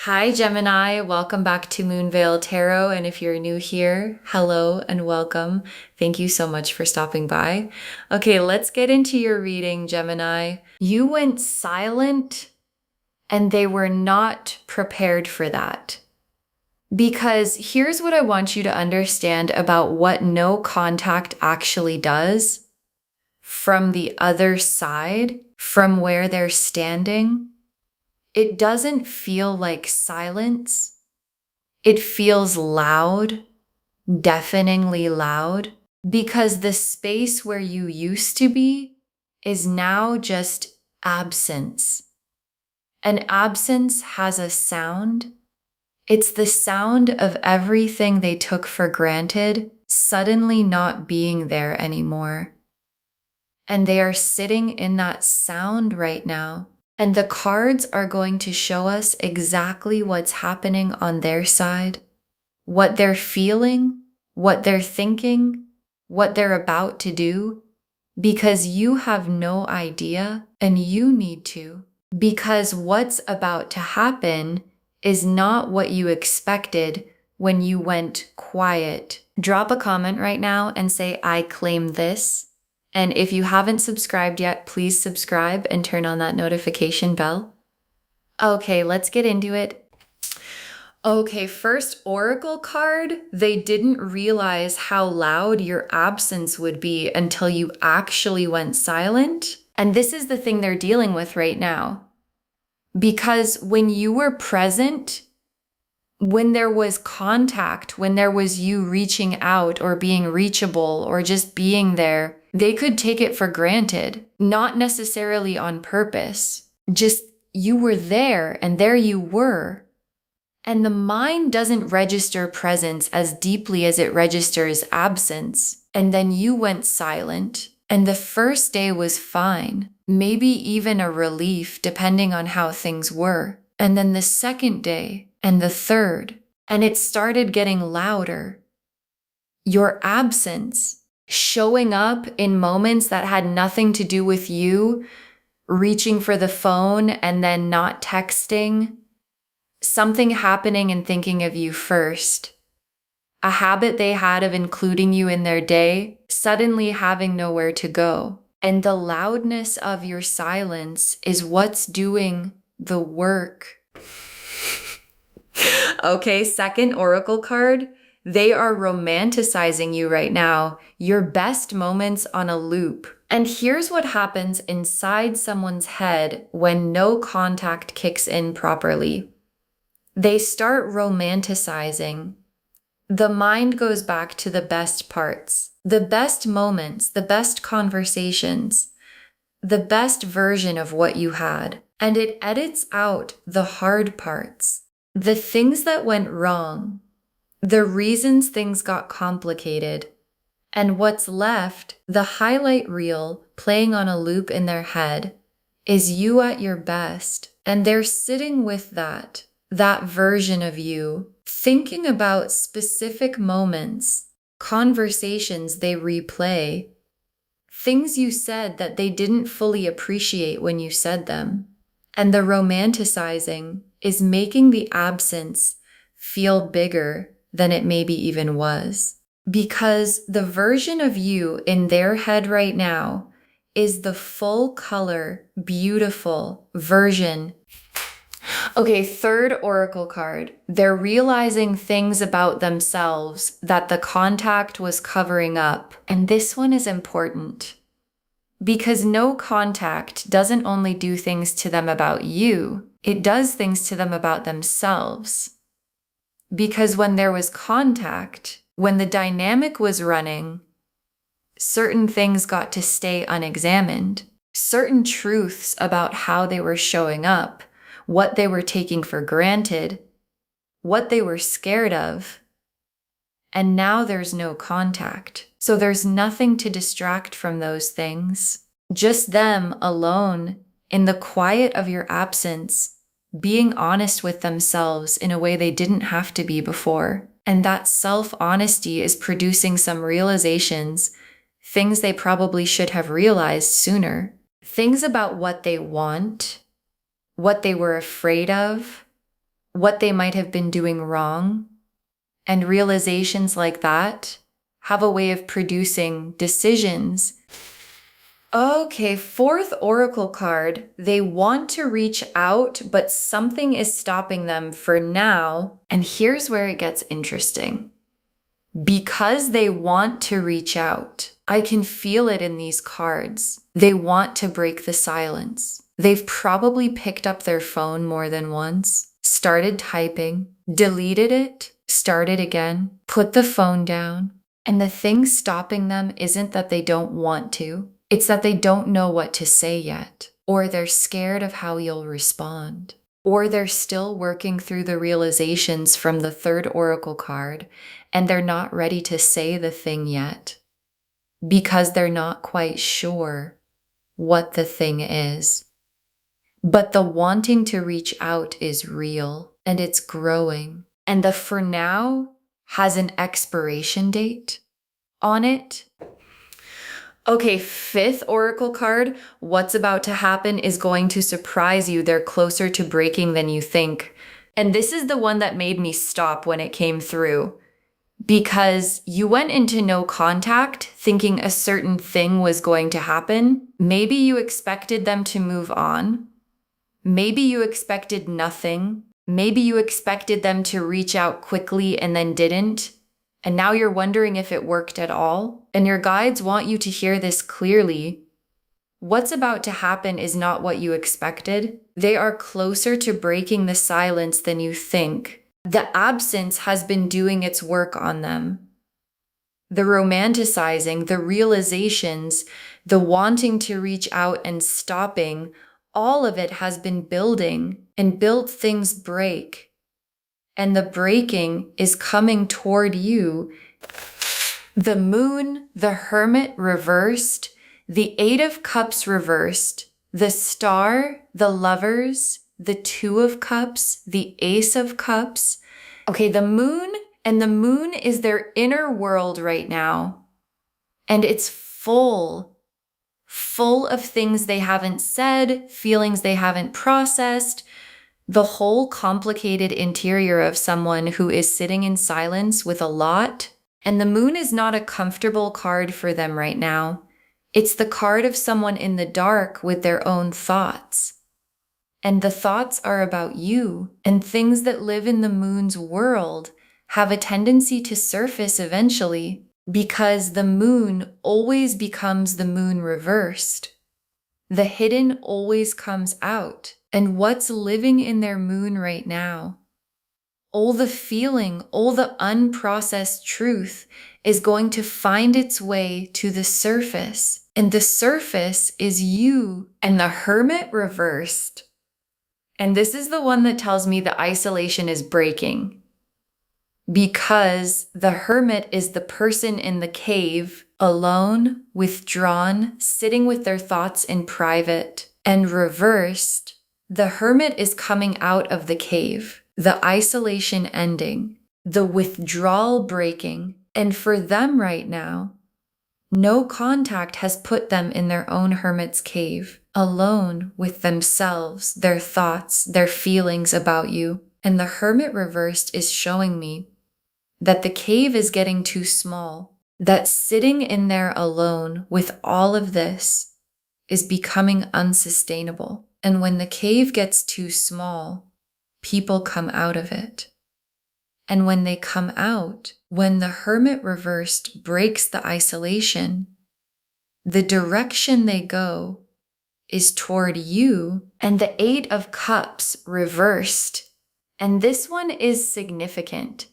Hi, Gemini. Welcome back to Moonveil Tarot. And if you're new here, hello and welcome. Thank you so much for stopping by. Okay, let's get into your reading, Gemini. You went silent and they were not prepared for that. Because here's what I want you to understand about what no contact actually does from the other side, from where they're standing. It doesn't feel like silence. It feels loud, deafeningly loud, because the space where you used to be is now just absence. And absence has a sound. It's the sound of everything they took for granted suddenly not being there anymore. And they are sitting in that sound right now. And the cards are going to show us exactly what's happening on their side, what they're feeling, what they're thinking, what they're about to do, because you have no idea and you need to. Because what's about to happen is not what you expected when you went quiet. Drop a comment right now and say, I claim this. And if you haven't subscribed yet, please subscribe and turn on that notification bell. Okay, let's get into it. Okay, first oracle card. They didn't realize how loud your absence would be until you actually went silent. And this is the thing they're dealing with right now. Because when you were present, when there was contact, when there was you reaching out or being reachable or just being there, they could take it for granted, not necessarily on purpose. Just you were there and there you were. And the mind doesn't register presence as deeply as it registers absence. And then you went silent. And the first day was fine, maybe even a relief depending on how things were. And then the second day and the third, and it started getting louder. Your absence, showing up in moments that had nothing to do with you, reaching for the phone and then not texting, something happening and thinking of you first, a habit they had of including you in their day, suddenly having nowhere to go. And the loudness of your silence is what's doing the work. Okay, second oracle card. They are romanticizing you right now, your best moments on a loop. And here's what happens inside someone's head when no contact kicks in properly. They start romanticizing. The mind goes back to the best parts, the best moments, the best conversations, the best version of what you had. And it edits out the hard parts, the things that went wrong, the reasons things got complicated, and what's left, the highlight reel playing on a loop in their head, is you at your best. And they're sitting with that version of you, thinking about specific moments, conversations they replay, things you said that they didn't fully appreciate when you said them. And the romanticizing is making the absence feel bigger than it maybe even was. Because the version of you in their head right now is the full color, beautiful version. Okay, third oracle card. They're realizing things about themselves that the contact was covering up. And this one is important. Because no contact doesn't only do things to them about you, it does things to them about themselves. Because when there was contact, when the dynamic was running, certain things got to stay unexamined. Certain truths about how they were showing up, what they were taking for granted, what they were scared of. And now there's no contact. So there's nothing to distract from those things. Just them alone in the quiet of your absence, being honest with themselves in a way they didn't have to be before. And that self-honesty is producing some realizations, things they probably should have realized sooner. Things about what they want, what they were afraid of, what they might have been doing wrong. And realizations like that have a way of producing decisions. Okay, fourth oracle card. They want to reach out, but something is stopping them for now. And here's where it gets interesting. Because they want to reach out, I can feel it in these cards. They want to break the silence. They've probably picked up their phone more than once, started typing, deleted it, started again, put the phone down. And the thing stopping them isn't that they don't want to. It's that they don't know what to say yet, or they're scared of how you'll respond, or they're still working through the realizations from the third oracle card, and they're not ready to say the thing yet because they're not quite sure what the thing is. But the wanting to reach out is real, and it's growing. And the for now has an expiration date on it. Okay, fifth oracle card, what's about to happen is going to surprise you. They're closer to breaking than you think. And this is the one that made me stop when it came through. Because you went into no contact thinking a certain thing was going to happen. Maybe you expected them to move on. Maybe you expected nothing. Maybe you expected them to reach out quickly and then didn't. And now you're wondering if it worked at all. And your guides want you to hear this clearly. What's about to happen is not what you expected. They are closer to breaking the silence than you think. The absence has been doing its work on them. The romanticizing, the realizations, the wanting to reach out and stopping, all of it has been building, and built things break. And the breaking is coming toward you. The moon, the hermit reversed, the 8 of cups reversed, the star, the lovers, the 2 of cups, the ace of cups. Okay, the moon is their inner world right now. And it's full of things they haven't said, feelings they haven't processed, the whole complicated interior of someone who is sitting in silence with a lot. And the moon is not a comfortable card for them right now. It's the card of someone in the dark with their own thoughts. And the thoughts are about you, and things that live in the moon's world have a tendency to surface eventually, because the moon always becomes the moon reversed. The hidden always comes out. And what's living in their moon right now, all the feeling, all the unprocessed truth is going to find its way to the surface. And the surface is you. And the hermit reversed. And this is the one that tells me the isolation is breaking. Because the hermit is the person in the cave, alone, withdrawn, sitting with their thoughts in private. And reversed, the hermit is coming out of the cave, the isolation ending, the withdrawal breaking. And for them right now, no contact has put them in their own hermit's cave, alone with themselves, their thoughts, their feelings about you. And the hermit reversed is showing me that the cave is getting too small, that sitting in there alone with all of this is becoming unsustainable. And when the cave gets too small, people come out of it. And when they come out, when the hermit reversed breaks the isolation, the direction they go is toward you. And the 8 of cups reversed. And this one is significant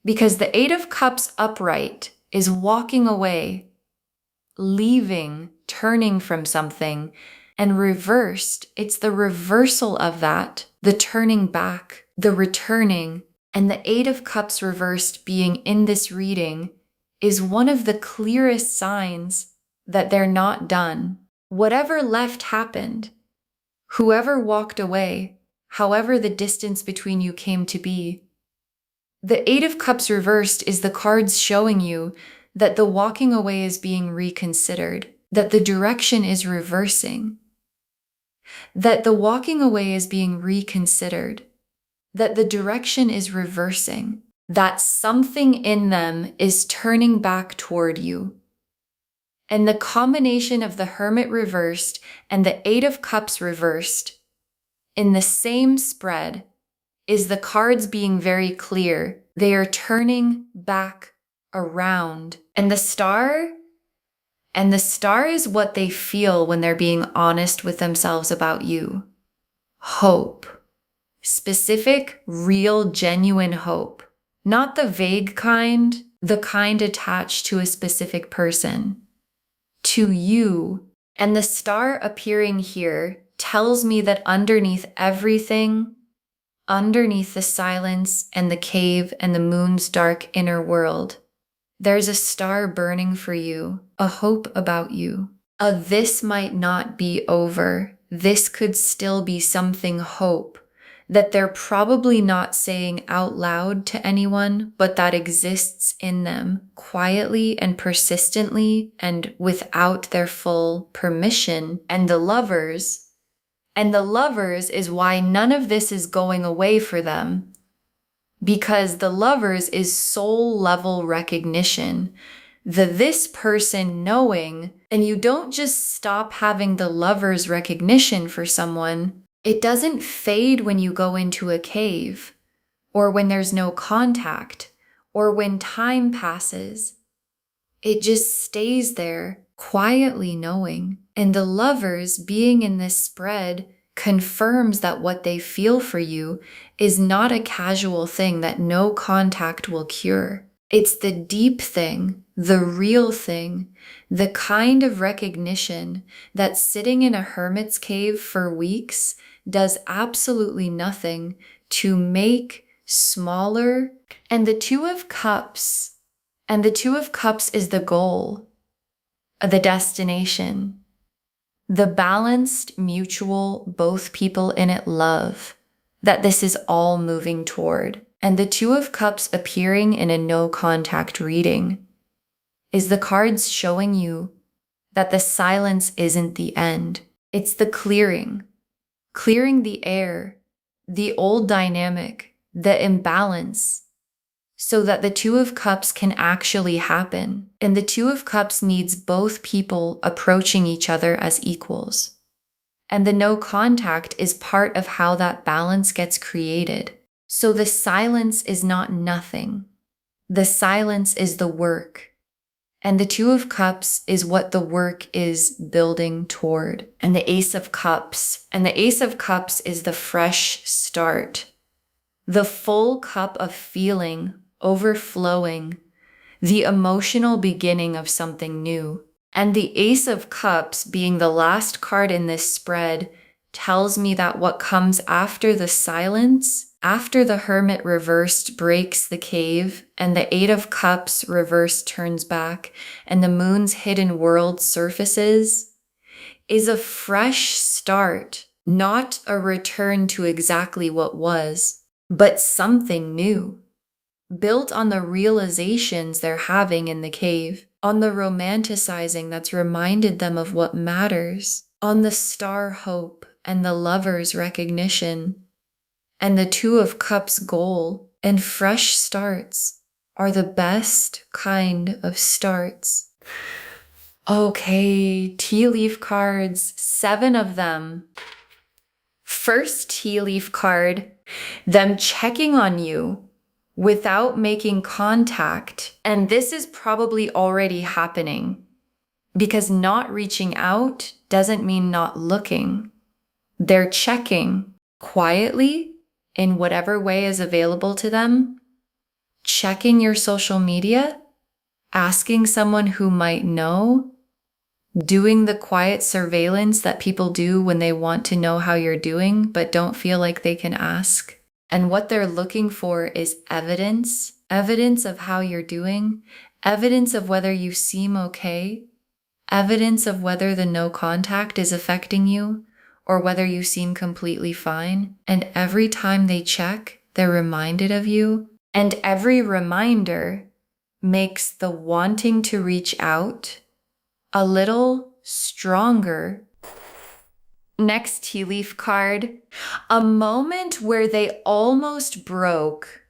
because the 8 of cups upright is walking away, leaving, turning from something. And reversed, it's the reversal of that, the turning back, the returning. And the 8 of cups reversed being in this reading is one of the clearest signs that they're not done. Whatever left happened. Whoever walked away, however the distance between you came to be. The 8 of cups reversed is the cards showing you that the walking away is being reconsidered, that the direction is reversing. That the walking away is being reconsidered, that the direction is reversing, that something in them is turning back toward you. And the combination of the Hermit reversed and the Eight of Cups reversed in the same spread is the cards being very clear. They are turning back around. And the star is what they feel when they're being honest with themselves about you. Hope. Specific, real, genuine hope. Not the vague kind, the kind attached to a specific person. To you. And the star appearing here tells me that underneath everything, underneath the silence and the cave and the moon's dark inner world, there's a star burning for you, a hope about you. This might not be over. This could still be something hope that they're probably not saying out loud to anyone, but that exists in them quietly and persistently and without their full permission. And the lovers is why none of this is going away for them. Because the lovers is soul level recognition. This person knowing, and you don't just stop having the lover's recognition for someone. It doesn't fade when you go into a cave, or when there's no contact, or when time passes. It just stays there, quietly knowing. And the lovers being in this spread confirms that what they feel for you is not a casual thing that no contact will cure. It's the deep thing, the real thing, the kind of recognition that sitting in a hermit's cave for weeks does absolutely nothing to make smaller. And the Two of Cups is the goal, the destination, the balanced, mutual, both people in it love that this is all moving toward. And the Two of Cups appearing in a no contact reading is the cards showing you that the silence isn't the end. It's the clearing the air, the old dynamic, the imbalance, so that the Two of Cups can actually happen. And the Two of Cups needs both people approaching each other as equals. And the no contact is part of how that balance gets created. So the silence is not nothing. The silence is the work. And the Two of Cups is what the work is building toward. And the Ace of Cups. And the Ace of Cups is the fresh start. The full cup of feeling, overflowing, the emotional beginning of something new. And the Ace of Cups, being the last card in this spread, tells me that what comes after the silence, after the Hermit reversed breaks the cave, and the Eight of Cups reversed turns back, and the moon's hidden world surfaces, is a fresh start, not a return to exactly what was, but something new, built on the realizations they're having in the cave, on the romanticizing that's reminded them of what matters, on the star hope and the lover's recognition. And the Two of Cups goal and fresh starts are the best kind of starts. Okay, tea leaf cards, 7 of them. First tea leaf card, them checking on you without making contact. And this is probably already happening because not reaching out doesn't mean not looking. They're checking quietly in whatever way is available to them, checking your social media, asking someone who might know, doing the quiet surveillance that people do when they want to know how you're doing but don't feel like they can ask. And what they're looking for is evidence of how you're doing, evidence of whether you seem okay, evidence of whether the no contact is affecting you, or whether you seem completely fine. And every time they check, they're reminded of you. And every reminder makes the wanting to reach out a little stronger Next tea leaf card, a moment where they almost broke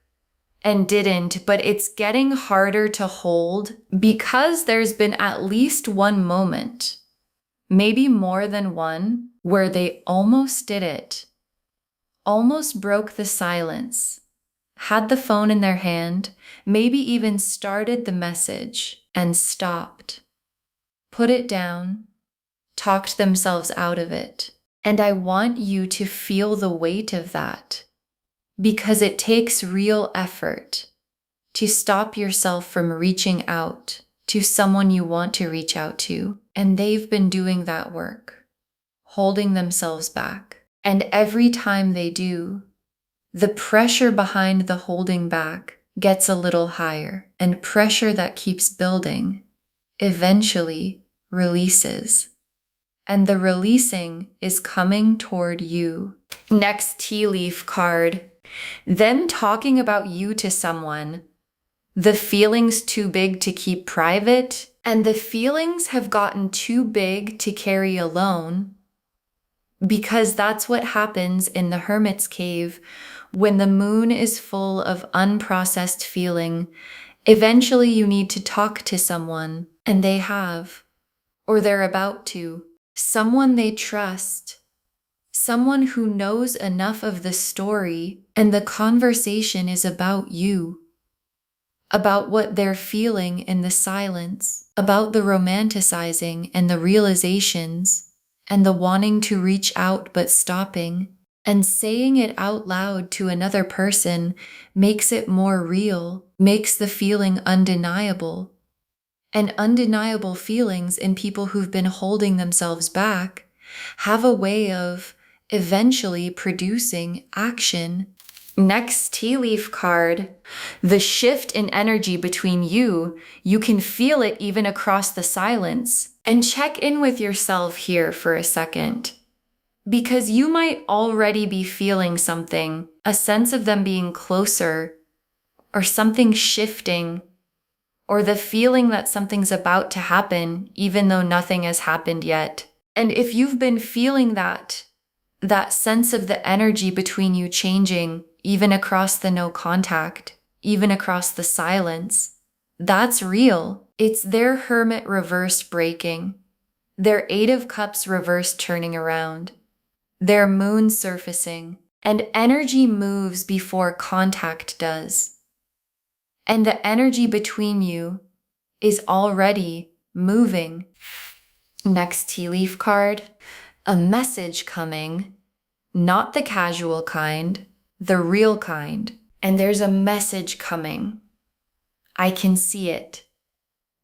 and didn't, but it's getting harder to hold because there's been at least one moment, maybe more than one, where they almost did it, almost broke the silence, had the phone in their hand, maybe even started the message and stopped, put it down, talked themselves out of it. And I want you to feel the weight of that, because it takes real effort to stop yourself from reaching out to someone you want to reach out to. And they've been doing that work, holding themselves back. And every time they do, the pressure behind the holding back gets a little higher, and pressure that keeps building eventually releases. And the releasing is coming toward you. Next tea leaf card, them talking about you to someone, the feelings too big to keep private, and the feelings have gotten too big to carry alone, because that's what happens in the hermit's cave when the moon is full of unprocessed feeling. Eventually you need to talk to someone, and they have, or they're about to. Someone they trust, someone who knows enough of the story, and the conversation is about you, about what they're feeling in the silence, about the romanticizing and the realizations, and the wanting to reach out but stopping. And saying it out loud to another person makes it more real, makes the feeling undeniable. And undeniable feelings in people who've been holding themselves back have a way of eventually producing action. Next tea leaf card, the shift in energy between you can feel it even across the silence. And check in with yourself here for a second, because you might already be feeling something, a sense of them being closer, or something shifting, or the feeling that something's about to happen, even though nothing has happened yet. And if you've been feeling that sense of the energy between you changing, even across the no contact, even across the silence, that's real. It's their hermit reverse breaking, their 8 of Cups reverse turning around, their moon surfacing, and energy moves before contact does. And the energy between you is already moving. Next tea leaf card, a message coming, not the casual kind, the real kind. And there's a message coming. I can see it.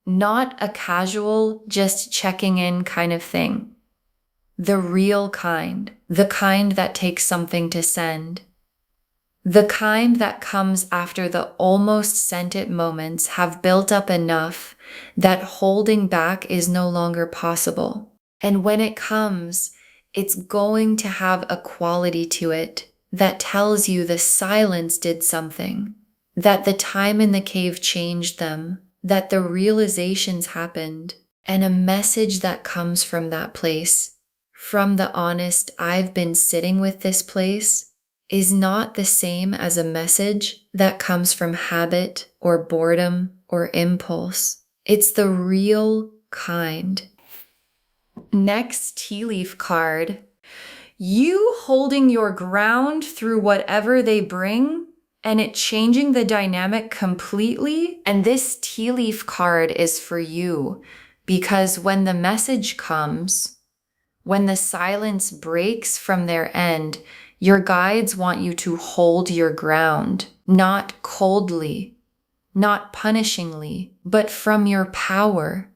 Not a casual, just checking in kind of thing. The real kind, the kind that takes something to send. The kind that comes after the almost sent it moments have built up enough that holding back is no longer possible. And when it comes, it's going to have a quality to it that tells you the silence did something, that the time in the cave changed them, that the realizations happened, and a message that comes from that place, from the honest, I've been sitting with this place, is not the same as a message that comes from habit or boredom or impulse. It's the real kind. Next tea leaf card, you holding your ground through whatever they bring and it changing the dynamic completely. And this tea leaf card is for you, because when the message comes, when the silence breaks from their end, your guides want you to hold your ground, not coldly, not punishingly, but from your power,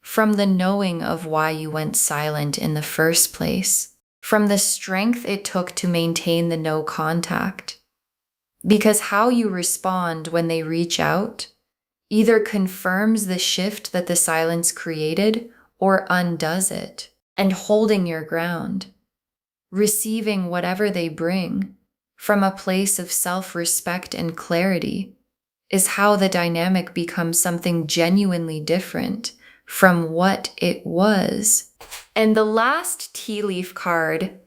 from the knowing of why you went silent in the first place, from the strength it took to maintain the no contact. Because how you respond when they reach out either confirms the shift that the silence created or undoes it. And holding your ground, receiving whatever they bring from a place of self-respect and clarity, is how the dynamic becomes something genuinely different from what it was. And the last tea leaf card,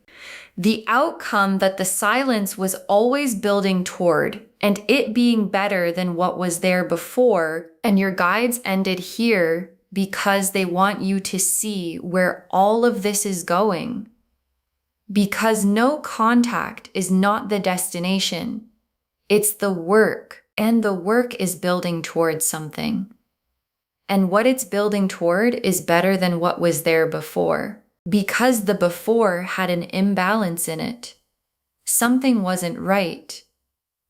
the outcome that the silence was always building toward, and it being better than what was there before. And your guides ended here because they want you to see where all of this is going. Because no contact is not the destination. It's the work, and the work is building towards something. And what it's building toward is better than what was there before. Because the before had an imbalance in it. Something wasn't right.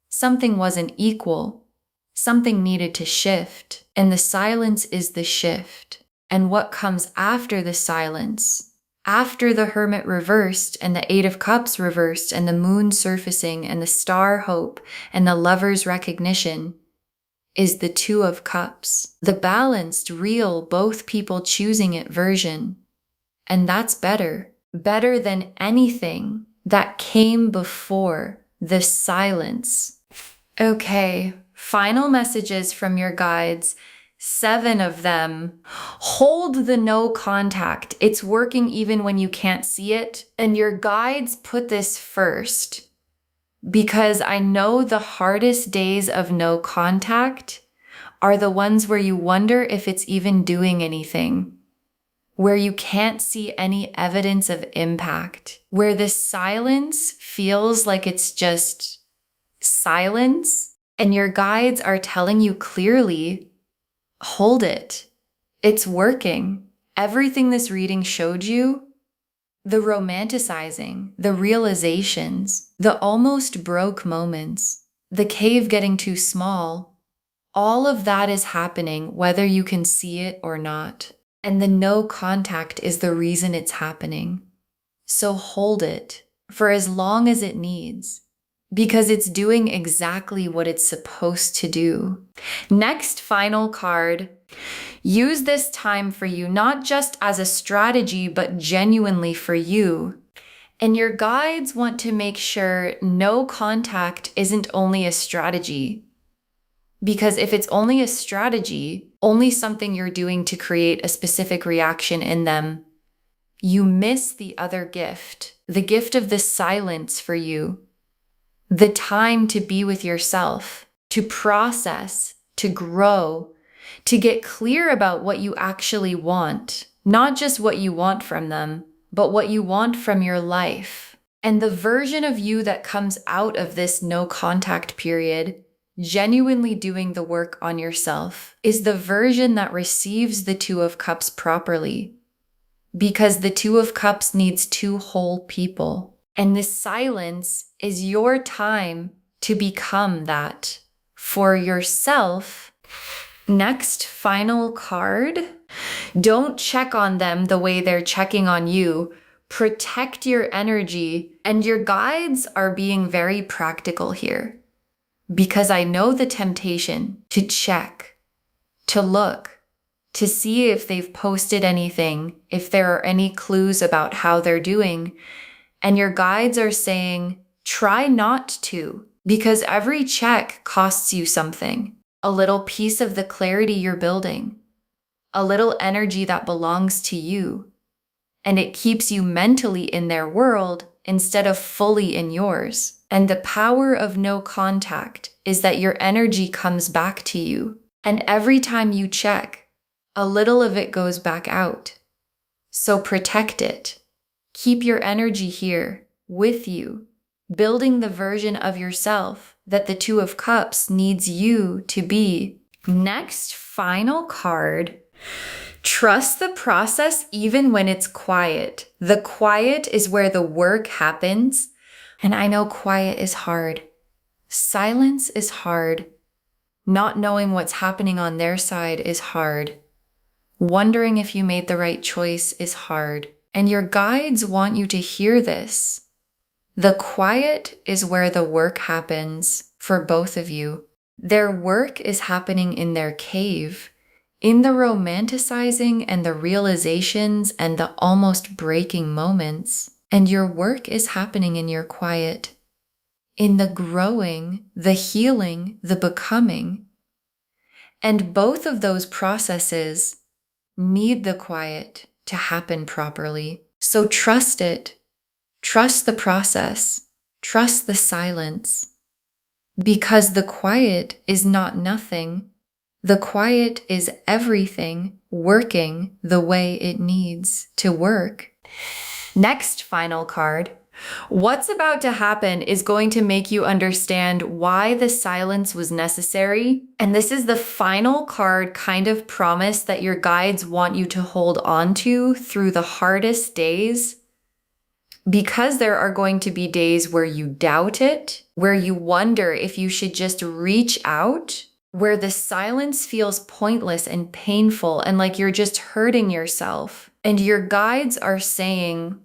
Something wasn't equal. Something needed to shift. And the silence is the shift. And what comes after the silence, after the Hermit reversed and the Eight of Cups reversed and the Moon surfacing and the Star hope and the Lover's recognition, is the Two of Cups, the balanced, real, both people choosing it version. And that's better than anything that came before the silence. Okay, final messages from your guides, 7 of them. Hold the no contact. It's working even when you can't see it. And your guides put this first because I know the hardest days of no contact are the ones where you wonder if it's even doing anything, where you can't see any evidence of impact, where the silence feels like it's just silence, and your guides are telling you clearly, hold it. It's working. Everything this reading showed you, the romanticizing, the realizations, the almost broke moments, the cave getting too small, all of that is happening whether you can see it or not. And the no contact is the reason it's happening. So hold it for as long as it needs, because it's doing exactly what it's supposed to do. Next, final card. Use this time for you, not just as a strategy, but genuinely for you. And your guides want to make sure no contact isn't only a strategy. Because if it's only a strategy, only something you're doing to create a specific reaction in them, you miss the other gift, the gift of the silence for you, the time to be with yourself, to process, to grow, to get clear about what you actually want, not just what you want from them, but what you want from your life. And the version of you that comes out of this no contact period, genuinely doing the work on yourself, is the version that receives the Two of Cups properly. Because the Two of Cups needs 2 whole people. And this silence is your time to become that for yourself. Next, final card. Don't check on them the way they're checking on you. Protect your energy. And your guides are being very practical here. Because I know the temptation to check, to look, to see if they've posted anything, if there are any clues about how they're doing. And your guides are saying, try not to, because every check costs you something. A little piece of the clarity you're building, a little energy that belongs to you. And it keeps you mentally in their world instead of fully in yours. And the power of no contact is that your energy comes back to you. And every time you check, a little of it goes back out. So protect it. Keep your energy here with you, building the version of yourself that the Two of Cups needs you to be. Next, final card. Trust the process even when it's quiet. The quiet is where the work happens. And I know quiet is hard. Silence is hard. Not knowing what's happening on their side is hard. Wondering if you made the right choice is hard. And your guides want you to hear this. The quiet is where the work happens for both of you. Their work is happening in their cave, in the romanticizing and the realizations and the almost breaking moments. And your work is happening in your quiet, in the growing, the healing, the becoming. And both of those processes need the quiet to happen properly. So trust it. Trust the process. Trust the silence. Because the quiet is not nothing. The quiet is everything working the way it needs to work. Next final card. What's about to happen is going to make you understand why the silence was necessary. And this is the final card kind of promise that your guides want you to hold on to through the hardest days. Because there are going to be days where you doubt it, where you wonder if you should just reach out, where the silence feels pointless and painful and like you're just hurting yourself. And your guides are saying,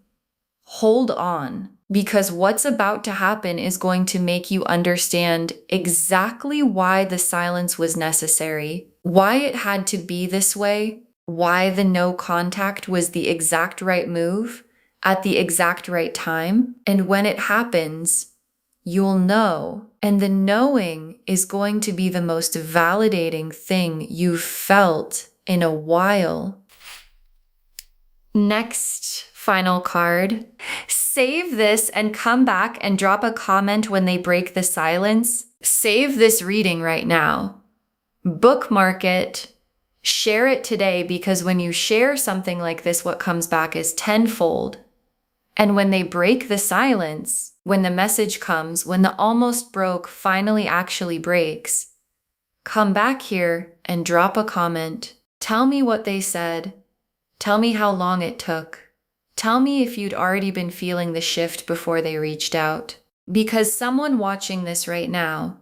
hold on, because what's about to happen is going to make you understand exactly why the silence was necessary, why it had to be this way, why the no contact was the exact right move at the exact right time. And when it happens, you'll know. And the knowing is going to be the most validating thing you've felt in a while. Next final card. Save this and come back and drop a comment when they break the silence. Save this reading right now. Bookmark it. Share it today, because when you share something like this, what comes back is tenfold. And when they break the silence, when the message comes, when the almost broke finally actually breaks, come back here and drop a comment. Tell me what they said. Tell me how long it took. Tell me if you'd already been feeling the shift before they reached out. Because someone watching this right now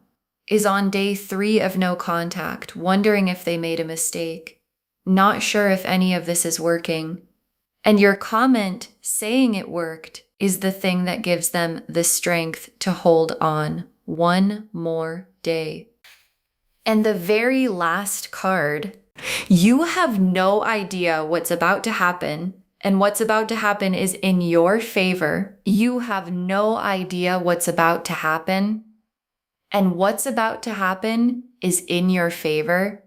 is on day 3 of no contact, wondering if they made a mistake, not sure if any of this is working. And your comment saying it worked is the thing that gives them the strength to hold on one more day. And the very last card, you have no idea what's about to happen, and what's about to happen is in your favor. You have no idea what's about to happen, and what's about to happen is in your favor.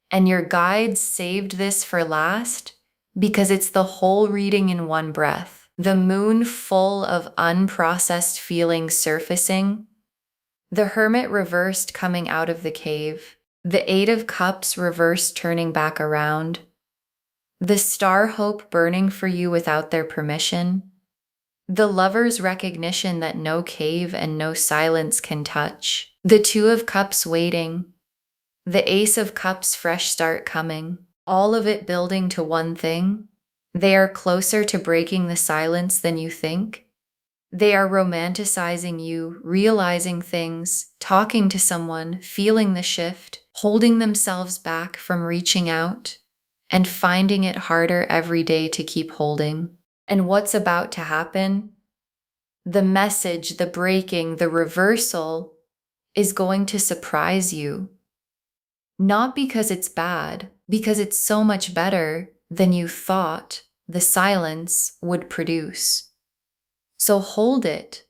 And your guides saved this for last because it's the whole reading in one breath. The moon full of unprocessed feelings surfacing. The Hermit reversed coming out of the cave. The 8 of Cups reversed turning back around. The Star hope burning for you without their permission. The Lover's recognition that no cave and no silence can touch. The 2 of Cups waiting. The Ace of Cups fresh start coming. All of it building to one thing. They are closer to breaking the silence than you think. They are romanticizing you, realizing things, talking to someone, feeling the shift, holding themselves back from reaching out, and finding it harder every day to keep holding. And what's about to happen? The message, the breaking, the reversal is going to surprise you. Not because it's bad, because it's so much better than you thought the silence would produce. So hold it,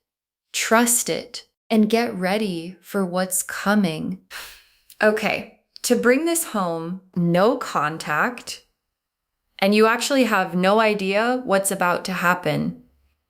trust it, and get ready for what's coming. Okay, to bring this home, no contact, and you actually have no idea what's about to happen.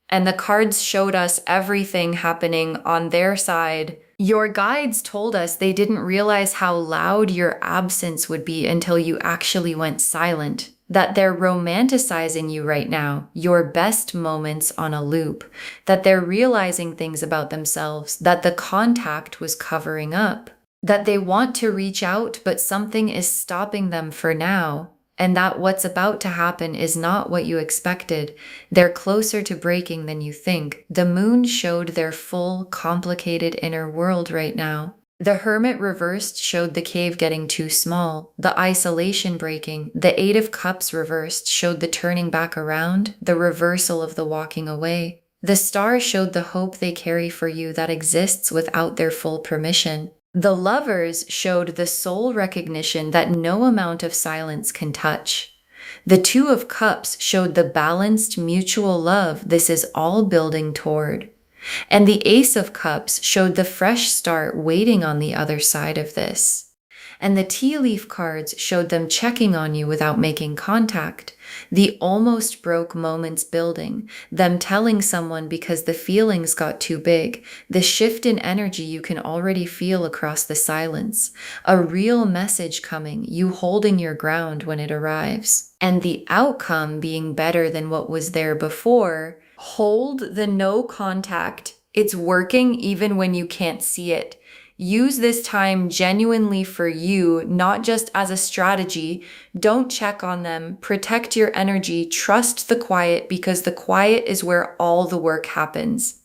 And the cards showed us everything happening on their side. Your guides told us they didn't realize how loud your absence would be until you actually went silent. That they're romanticizing you right now, your best moments on a loop. That they're realizing things about themselves that the contact was covering up. That they want to reach out, but something is stopping them for now. And that what's about to happen is not what you expected. They're closer to breaking than you think. The moon showed their full, complicated inner world right now. The Hermit reversed showed the cave getting too small, the isolation breaking. The 8 of Cups reversed showed the turning back around, the reversal of the walking away. The Star showed the hope they carry for you that exists without their full permission. The Lovers showed the soul recognition that no amount of silence can touch. The 2 of Cups showed the balanced mutual love this is all building toward. And the Ace of Cups showed the fresh start waiting on the other side of this. And the tea leaf cards showed them checking on you without making contact. The almost broke moments building, them telling someone because the feelings got too big, the shift in energy you can already feel across the silence, a real message coming, you holding your ground when it arrives. And the outcome being better than what was there before. Hold the no contact. It's working even when you can't see it. Use this time genuinely for you, not just as a strategy. Don't check on them. Protect your energy. Trust the quiet because the quiet is where all the work happens.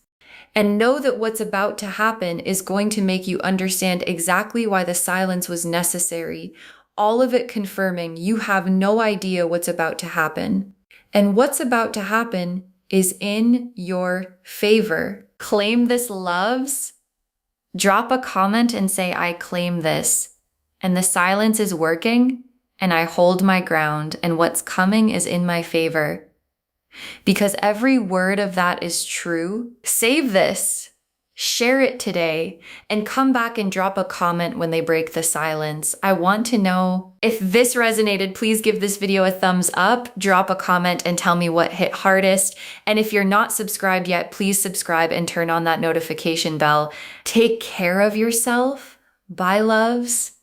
And know that what's about to happen is going to make you understand exactly why the silence was necessary. All of it confirming you have no idea what's about to happen. And what's about to happen is in your favor. Claim this, loves. Drop a comment and say, I claim this. And the silence is working, and I hold my ground, and what's coming is in my favor. Because every word of that is true. Save this. Share it today, and come back and drop a comment when they break the silence. I want to know if this resonated. Please give this video a thumbs up, drop a comment and tell me what hit hardest. And if you're not subscribed yet, please subscribe and turn on that notification bell. Take care of yourself. Bye, loves.